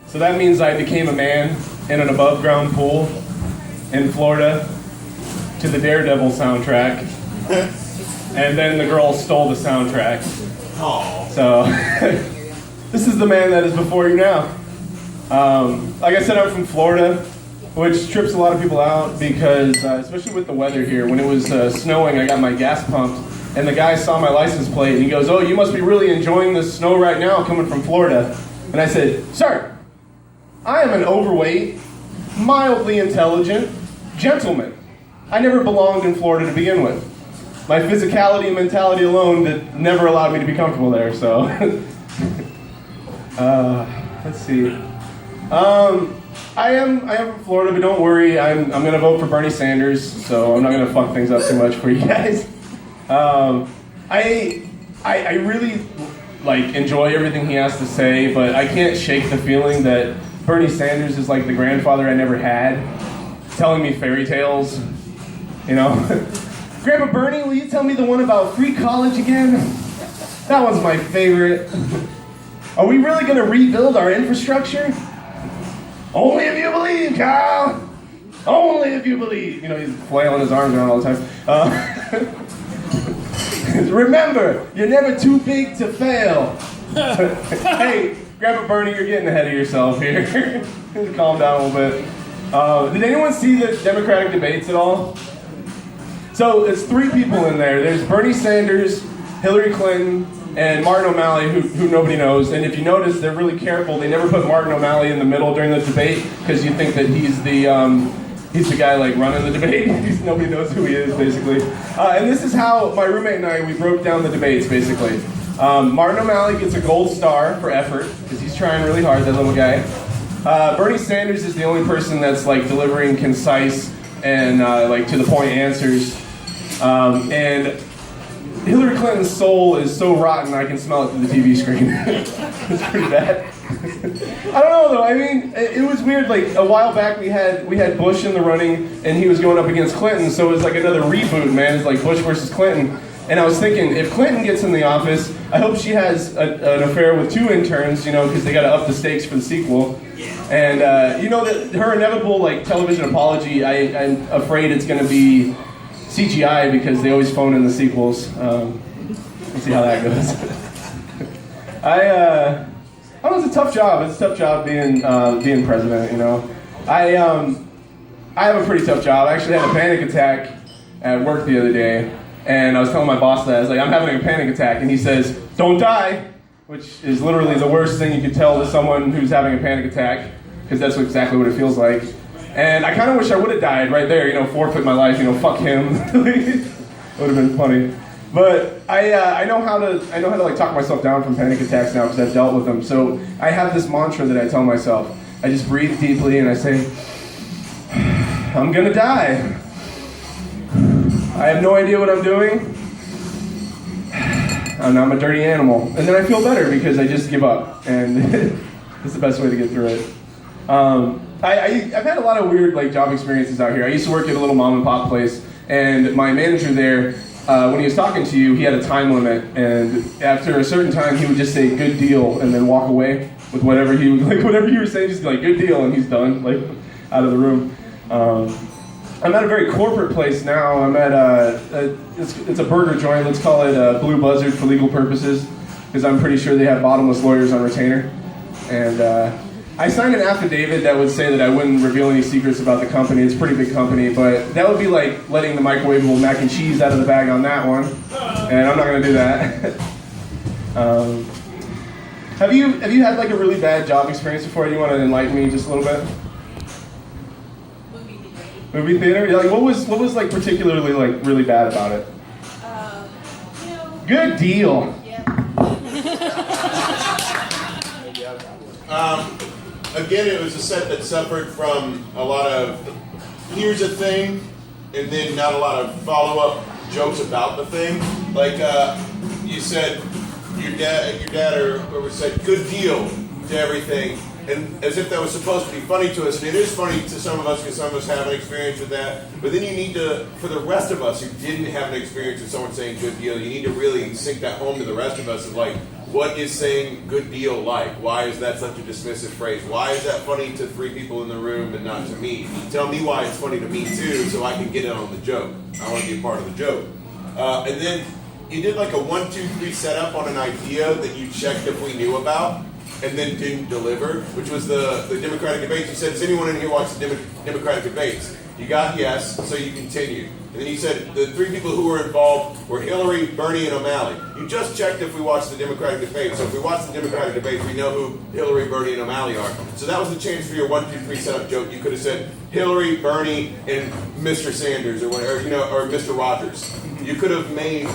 So that means I became a man in an above-ground pool in Florida to the Daredevil soundtrack. And then the girl stole the soundtrack. Oh. So, this is the man that is before you now. Like I said, I'm from Florida, which trips a lot of people out because, especially with the weather here, when it was snowing, I got my gas pumped, and the guy saw my license plate, and he goes, "Oh, you must be really enjoying the snow right now coming from Florida." And I said, "Sir, I am an overweight, mildly intelligent gentleman. I never belonged in Florida to begin with. My physicality and mentality alone that never allowed me to be comfortable there, so." Let's see. I am from Florida, but don't worry, I'm gonna vote for Bernie Sanders, so I'm not gonna fuck things up too much for you guys. I really enjoy everything he has to say, but I can't shake the feeling that Bernie Sanders is like the grandfather I never had, telling me fairy tales, you know? "Grandpa Bernie, will you tell me the one about free college again? That one's my favorite. Are we really gonna rebuild our infrastructure? Only if you believe, Kyle. Only if you believe." You know, he's flailing his arms around all the time. "Remember, you're never too big to fail." Hey, Grandpa Bernie, you're getting ahead of yourself here. Calm down a little bit. Did anyone see the Democratic debates at all? So it's three people in there. There's Bernie Sanders, Hillary Clinton, and Martin O'Malley, who nobody knows. And if you notice, they're really careful. They never put Martin O'Malley in the middle during the debate because you think that he's the guy like running the debate. Nobody knows who he is, basically. And this is how my roommate and we broke down the debates, basically. Martin O'Malley gets a gold star for effort because he's trying really hard, that little guy. Bernie Sanders is the only person that's like delivering concise and to the point answers. And Hillary Clinton's soul is so rotten I can smell it through the TV screen. It's pretty bad. I don't know though. I mean, it was weird. Like a while back, we had Bush in the running, and he was going up against Clinton. So it was like another reboot, man. It's like Bush versus Clinton. And I was thinking, if Clinton gets in the office, I hope she has an affair with two interns, you know, because they got to up the stakes for the sequel. And you know that her inevitable television apology, I'm afraid it's going to be CGI because they always phone in the sequels. We'll see how that goes. I don't know, it's a tough job. It's a tough job being president, you know. I have a pretty tough job. I actually had a panic attack at work the other day, and I was telling my boss that. I was like, "I'm having a panic attack," and he says, "Don't die," which is literally the worst thing you could tell to someone who's having a panic attack, because that's exactly what it feels like. And I kind of wish I would have died right there, you know, forfeit my life, you know, fuck him. It would have been funny. But I know how to talk myself down from panic attacks now because I've dealt with them. So I have this mantra that I tell myself. I just breathe deeply and I say, "I'm gonna die. I have no idea what I'm doing. I'm a dirty animal." And then I feel better because I just give up. And it's the best way to get through it. I've had a lot of weird job experiences out here. I used to work at a little mom and pop place, and my manager there, when he was talking to you, he had a time limit, and after a certain time, he would just say "good deal" and then walk away with whatever whatever you were saying, just "good deal," and he's done, out of the room. I'm at a very corporate place now. I'm at it's a burger joint. Let's call it Blue Buzzard for legal purposes, because I'm pretty sure they have bottomless lawyers on retainer, and. I signed an affidavit that would say that I wouldn't reveal any secrets about the company. It's a pretty big company, but that would be like letting the microwavable mac and cheese out of the bag on that one, and I'm not going to do that. Have you had a really bad job experience before? You want to enlighten me just a little bit? Movie theater? Yeah, what was particularly really bad about it? Good deal. Yeah. Again, it was a set that suffered from a lot of here's a thing, and then not a lot of follow-up jokes about the thing. You said your dad or whoever said "good deal" to everything, and as if that was supposed to be funny to us, and it is funny to some of us because some of us have an experience with that. But then you need to, for the rest of us who didn't have an experience with someone saying "good deal," you need to really sink that home to the rest of us of what is saying good deal like? Why is that such a dismissive phrase? Why is that funny to 3 people in the room and not to me? Tell me why it's funny to me too, so I can get in on the joke. I want to be a part of the joke. And then you did like a 1, 2, 3 setup on an idea that you checked if we knew about, and then didn't deliver, which was the Democratic debates. You said, does anyone in here watch the Democratic debates? You got yes, so you continued. And then you said the 3 people who were involved were Hillary, Bernie, and O'Malley. You just checked if we watched the Democratic debates. So if we watch the Democratic debates, we know who Hillary, Bernie, and O'Malley are. So that was the chance for your 1, 2, 3 setup joke. You could have said Hillary, Bernie, and Mr. Sanders, or whatever, or Mr. Rogers. You could have made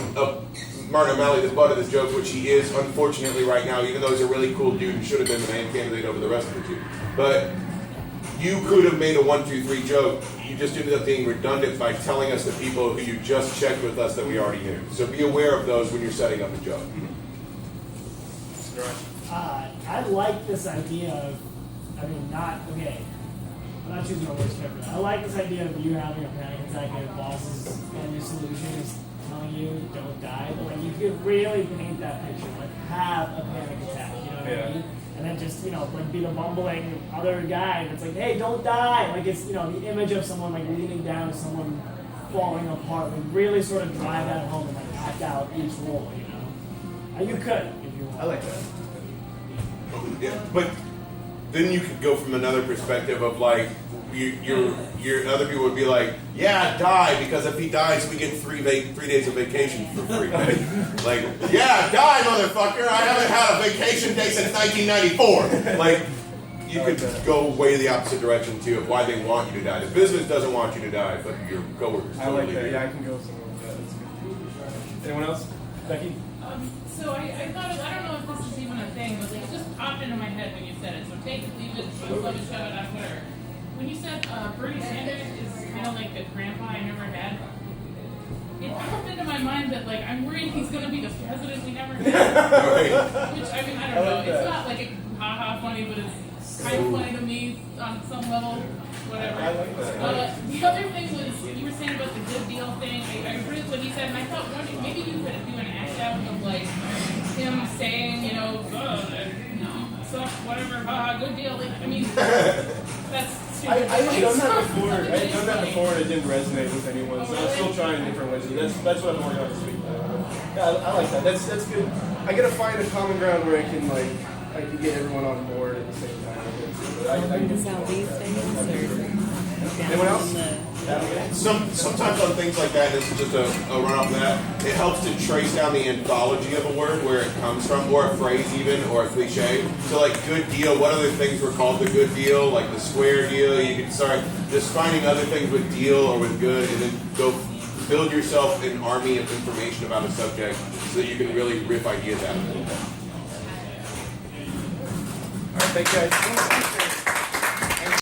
Martin O'Malley the butt of this joke, which he is, unfortunately, right now, even though he's a really cool dude and should have been the main candidate over the rest of the two. But you could have made a 1, 2, 3 joke. You just ended up being redundant by telling us the people who you just checked with us that we already knew. So be aware of those when you're setting up a joke. I like this idea of, I'm not choosing my words carefully. I like this idea of you having a panic attack and your bosses and your solution is telling you don't die. But like you could really paint that picture, like have a panic attack, you know what I mean? And then just, like be the bumbling other guy that's like, hey, don't die. Like it's, the image of someone like leaning down, someone falling apart, like really sort of drive that home and like act out each role, You could, if you want. I like that. Yeah, but then you could go from another perspective of like, your other people would be like, yeah, die, because if he dies, we get 3 days of vacation for free. Like, yeah, die, motherfucker. I haven't had a vacation day since 1994. Like, you could go way the opposite direction too of why they want you to die. The business doesn't want you to die, but your coworkers I totally like that. do. Yeah, I can go somewhere with that. That's good. Anyone else? Becky? So I thought I don't know if this is even a thing, but like, it just popped into my head when you said it. So take it, leave it, love it, shove it, on whatever. When you said Bernie Sanders is kind of like the grandpa I never had, it popped into my mind that like I'm worried he's going to be the president we never had. Which I don't know. It's not like a ha-ha funny, but it's kind of funny to me on some level. Whatever. I like that. The other thing was you were saying about the good deal thing. I agreed with what he said, and I thought maybe you could do an act out of like him saying, suck, whatever, good deal. Like, that's. I had done that before and it didn't resonate with anyone, so I'm still trying different ways. That's what I'm working on this week. Yeah, I like that. That's good. I gotta find a common ground where I can get everyone on board at the same time. The southeast things, Anyone else? Sometimes on things like that, this is just a run off that, it helps to trace down the anthology of a word, where it comes from, or a phrase even, or a cliche. So like good deal, what other things were called the good deal, like the square deal? You can start just finding other things with deal or with good, and then go build yourself an army of information about a subject so that you can really riff ideas out of it. All right, thank you guys.